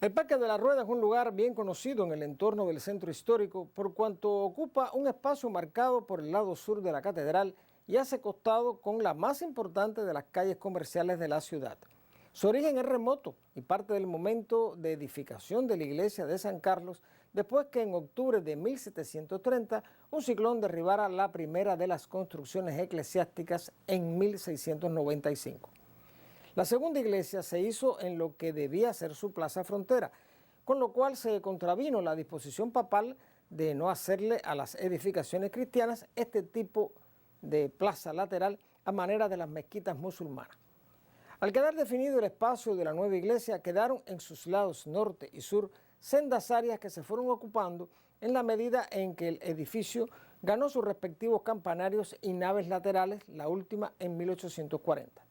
El Parque de la Rueda es un lugar bien conocido en el entorno del centro histórico por cuanto ocupa un espacio marcado por el lado sur de la catedral y hace costado con la más importante de las calles comerciales de la ciudad. Su origen es remoto y parte del momento de edificación de la iglesia de San Carlos después que en octubre de 1730 un ciclón derribara la primera de las construcciones eclesiásticas en 1695. La segunda iglesia se hizo en lo que debía ser su plaza frontera, con lo cual se contravino la disposición papal de no hacerle a las edificaciones cristianas este tipo de plaza lateral a manera de las mezquitas musulmanas. Al quedar definido el espacio de la nueva iglesia, quedaron en sus lados norte y sur sendas áreas que se fueron ocupando en la medida en que el edificio ganó sus respectivos campanarios y naves laterales, la última en 1840.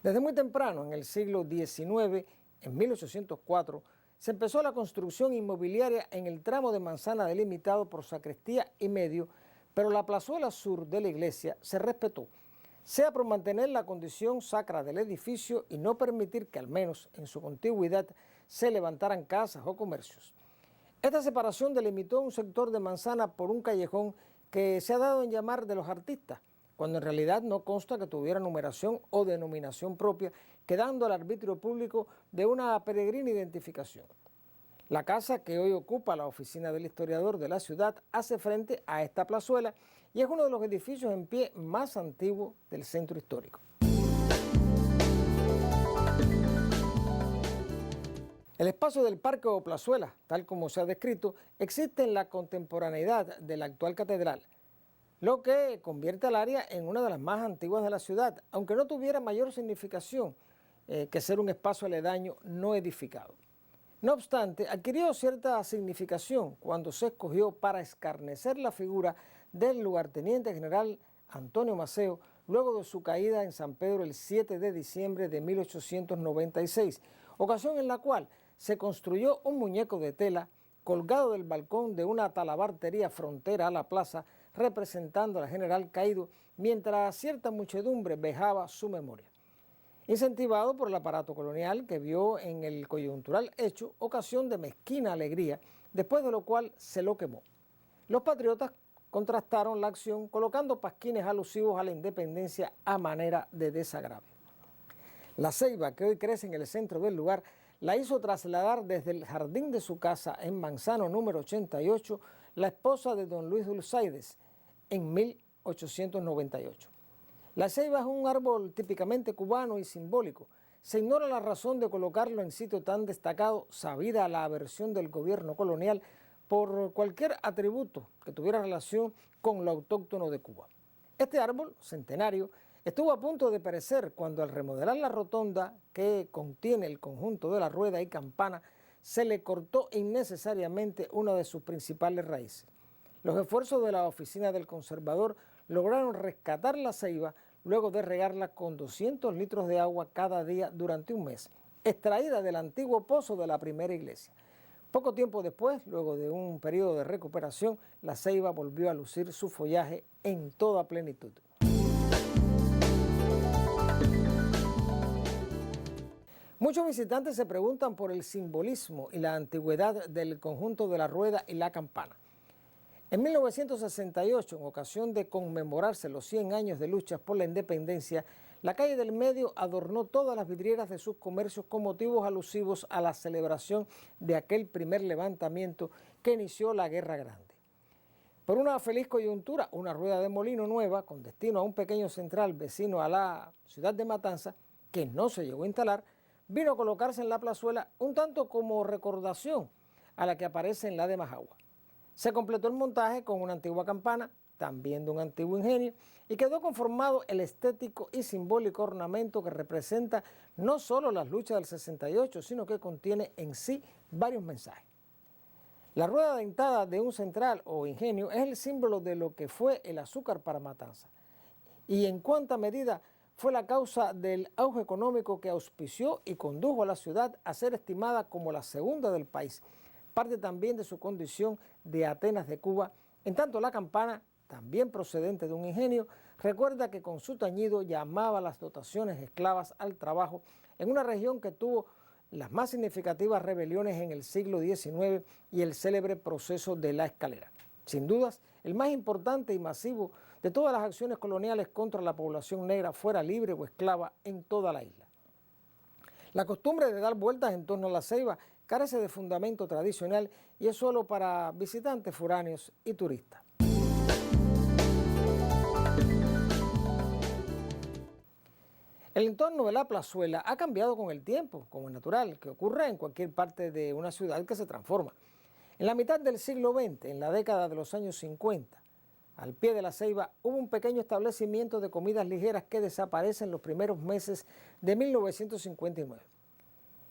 Desde muy temprano, en el siglo XIX, en 1804, se empezó la construcción inmobiliaria en el tramo de manzana delimitado por sacristía y medio, pero la plazuela sur de la iglesia se respetó, sea por mantener la condición sacra del edificio y no permitir que al menos en su contigüidad se levantaran casas o comercios. Esta separación delimitó un sector de manzana por un callejón que se ha dado en llamar de los artistas, cuando en realidad no consta que tuviera numeración o denominación propia, quedando al arbitrio público de una peregrina identificación. La casa que hoy ocupa la oficina del historiador de la ciudad hace frente a esta plazuela y es uno de los edificios en pie más antiguos del centro histórico. El espacio del parque o plazuela, tal como se ha descrito, existe en la contemporaneidad de la actual catedral, lo que convierte al área en una de las más antiguas de la ciudad, aunque no tuviera mayor significación que ser un espacio aledaño no edificado. No obstante, adquirió cierta significación cuando se escogió para escarnecer la figura del lugarteniente general Antonio Maceo, luego de su caída en San Pedro el 7 de diciembre de 1896, ocasión en la cual se construyó un muñeco de tela colgado del balcón de una talabartería frontera a la plaza, representando al general caído, mientras cierta muchedumbre vejaba su memoria. Incentivado por el aparato colonial que vio en el coyuntural hecho ocasión de mezquina alegría, después de lo cual se lo quemó. Los patriotas contrastaron la acción colocando pasquines alusivos a la independencia a manera de desagravio. La ceiba que hoy crece en el centro del lugar la hizo trasladar desde el jardín de su casa en Manzano número 88 la esposa de don Luis Dulzaides en 1898. La ceiba es un árbol típicamente cubano y simbólico. Se ignora la razón de colocarlo en sitio tan destacado, sabida la aversión del gobierno colonial por cualquier atributo que tuviera relación con lo autóctono de Cuba. Este árbol centenario estuvo a punto de perecer cuando al remodelar la rotonda que contiene el conjunto de la rueda y campana, se le cortó innecesariamente una de sus principales raíces. Los esfuerzos de la oficina del conservador lograron rescatar la ceiba luego de regarla con 200 litros de agua cada día durante un mes, extraída del antiguo pozo de la primera iglesia. Poco tiempo después, luego de un periodo de recuperación, la ceiba volvió a lucir su follaje en toda plenitud. Muchos visitantes se preguntan por el simbolismo y la antigüedad del conjunto de la rueda y la campana. En 1968, en ocasión de conmemorarse los 100 años de luchas por la independencia, la calle del Medio adornó todas las vidrieras de sus comercios con motivos alusivos a la celebración de aquel primer levantamiento que inició la Guerra Grande. Por una feliz coyuntura, una rueda de molino nueva con destino a un pequeño central vecino a la ciudad de Matanza, que no se llegó a instalar, vino a colocarse en la plazuela un tanto como recordación a la que aparece en la de Majagua. Se completó el montaje con una antigua campana, también de un antiguo ingenio, y quedó conformado el estético y simbólico ornamento que representa no solo las luchas del 68, sino que contiene en sí varios mensajes. La rueda dentada de un central o ingenio es el símbolo de lo que fue el azúcar para Matanza, y en cuánta medida fue la causa del auge económico que auspició y condujo a la ciudad a ser estimada como la segunda del país, parte también de su condición de Atenas de Cuba. En tanto, la campana, también procedente de un ingenio, recuerda que con su tañido llamaba las dotaciones esclavas al trabajo en una región que tuvo las más significativas rebeliones en el siglo XIX y el célebre proceso de La Escalera. Sin dudas, el más importante y masivo de todas las acciones coloniales contra la población negra, fuera libre o esclava, en toda la isla. La costumbre de dar vueltas en torno a la ceiba carece de fundamento tradicional y es solo para visitantes foráneos y turistas. El entorno de la plazuela ha cambiado con el tiempo, como es natural, que ocurre en cualquier parte de una ciudad que se transforma. En la mitad del siglo XX, en la década de los años 50, al pie de la ceiba hubo un pequeño establecimiento de comidas ligeras que desaparece en los primeros meses de 1959.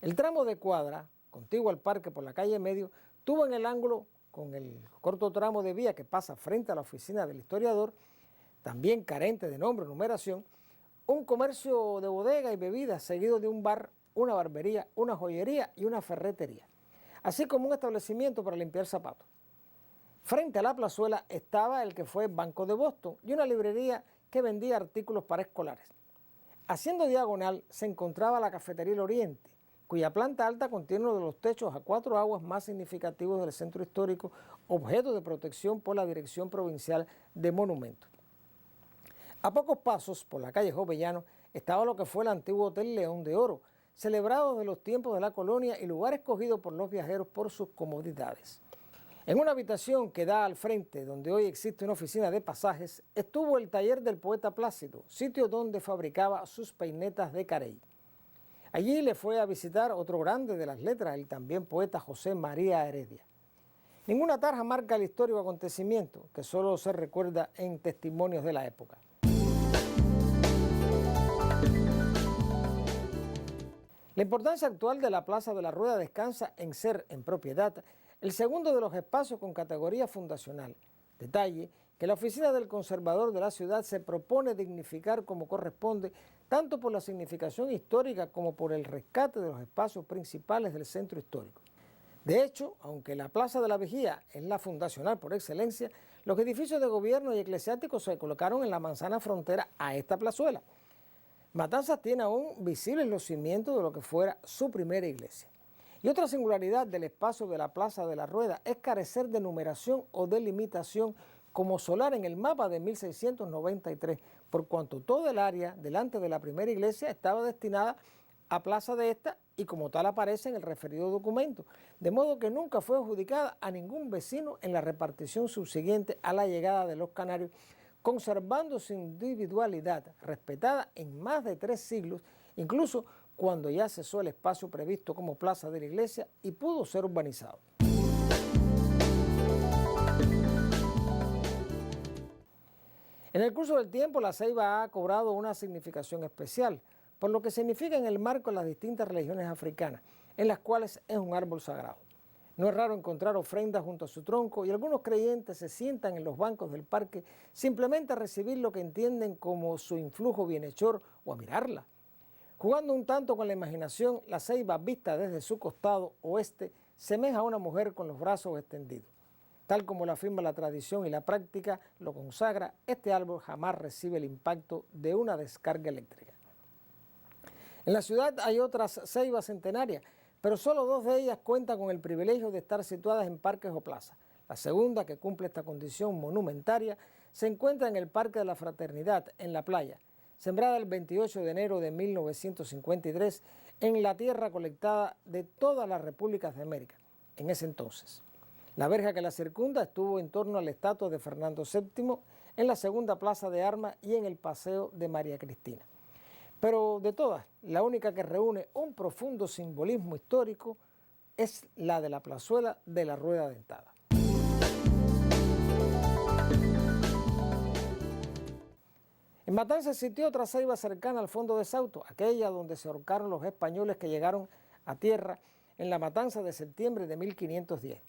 El tramo de cuadra, contiguo al parque por la calle Medio, tuvo en el ángulo, con el corto tramo de vía que pasa frente a la oficina del historiador, también carente de nombre o numeración, un comercio de bodega y bebidas seguido de un bar, una barbería, una joyería y una ferretería, así como un establecimiento para limpiar zapatos. Frente a la plazuela estaba el que fue Banco de Boston y una librería que vendía artículos para escolares. Haciendo diagonal se encontraba la Cafetería El Oriente, cuya planta alta contiene uno de los techos a 4 aguas más significativos del centro histórico, objeto de protección por la Dirección Provincial de Monumentos. A pocos pasos, por la calle Jovellano, estaba lo que fue el antiguo Hotel León de Oro, celebrado desde los tiempos de la colonia y lugar escogido por los viajeros por sus comodidades. En una habitación que da al frente, donde hoy existe una oficina de pasajes, estuvo el taller del poeta Plácido, sitio donde fabricaba sus peinetas de carey. Allí le fue a visitar otro grande de las letras, el también poeta José María Heredia. Ninguna tarja marca el histórico acontecimiento, que solo se recuerda en testimonios de la época. La importancia actual de la Plaza de la Rueda descansa en ser, en propiedad, el segundo de los espacios con categoría fundacional. Detalle que la oficina del conservador de la ciudad se propone dignificar como corresponde, tanto por la significación histórica como por el rescate de los espacios principales del centro histórico. De hecho, aunque la Plaza de la Vigía es la fundacional por excelencia, los edificios de gobierno y eclesiásticos se colocaron en la manzana frontera a esta plazuela. Matanzas tiene aún visibles los cimientos de lo que fuera su primera iglesia. Y otra singularidad del espacio de la Plaza de la Rueda es carecer de numeración o delimitación como solar en el mapa de 1693, por cuanto todo el área delante de la primera iglesia estaba destinada a plaza de esta y como tal aparece en el referido documento, de modo que nunca fue adjudicada a ningún vecino en la repartición subsiguiente a la llegada de los canarios, conservando su individualidad respetada en más de 3 siglos, incluso cuando ya cesó el espacio previsto como plaza de la iglesia y pudo ser urbanizado. En el curso del tiempo, la ceiba ha cobrado una significación especial, por lo que significa en el marco de las distintas religiones africanas, en las cuales es un árbol sagrado. No es raro encontrar ofrendas junto a su tronco y algunos creyentes se sientan en los bancos del parque simplemente a recibir lo que entienden como su influjo bienhechor o a mirarla. Jugando un tanto con la imaginación, la ceiba vista desde su costado oeste semeja a una mujer con los brazos extendidos. Tal como lo afirma la tradición y la práctica lo consagra, este árbol jamás recibe el impacto de una descarga eléctrica. En la ciudad hay otras ceibas centenarias, pero solo 2 de ellas cuentan con el privilegio de estar situadas en parques o plazas. La segunda, que cumple esta condición monumentaria, se encuentra en el Parque de la Fraternidad, en la playa, sembrada el 28 de enero de 1953 en la tierra colectada de todas las repúblicas de América, en ese entonces. La verja que la circunda estuvo en torno a la estatua de Fernando VII en la segunda plaza de armas y en el paseo de María Cristina. Pero de todas, la única que reúne un profundo simbolismo histórico es la de la plazuela de la Rueda Dentada. En Matanzas existió otra ceiba cercana al fondo de Sauto, aquella donde se ahorcaron los españoles que llegaron a tierra en la matanza de septiembre de 1510.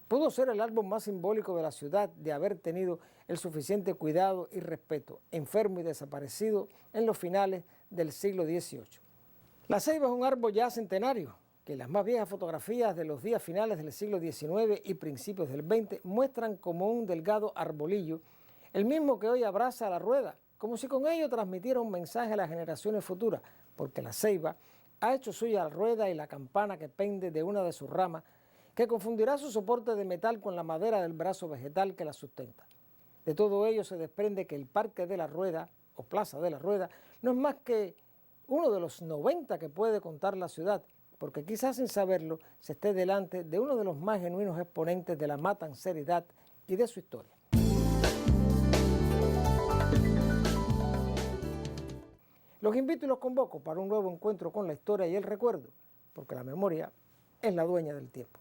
Pudo ser el árbol más simbólico de la ciudad de haber tenido el suficiente cuidado y respeto, enfermo y desaparecido en los finales del siglo XVIII. La ceiba es un árbol ya centenario, que las más viejas fotografías de los días finales del siglo XIX y principios del XX muestran como un delgado arbolillo, el mismo que hoy abraza la rueda, como si con ello transmitiera un mensaje a las generaciones futuras, porque la ceiba ha hecho suya la rueda y la campana que pende de una de sus ramas, que confundirá su soporte de metal con la madera del brazo vegetal que la sustenta. De todo ello se desprende que el Parque de la Rueda, o Plaza de la Rueda, no es más que uno de los 90 que puede contar la ciudad, porque quizás sin saberlo se esté delante de uno de los más genuinos exponentes de la matanceridad y de su historia. Los invito y los convoco para un nuevo encuentro con la historia y el recuerdo, porque la memoria es la dueña del tiempo.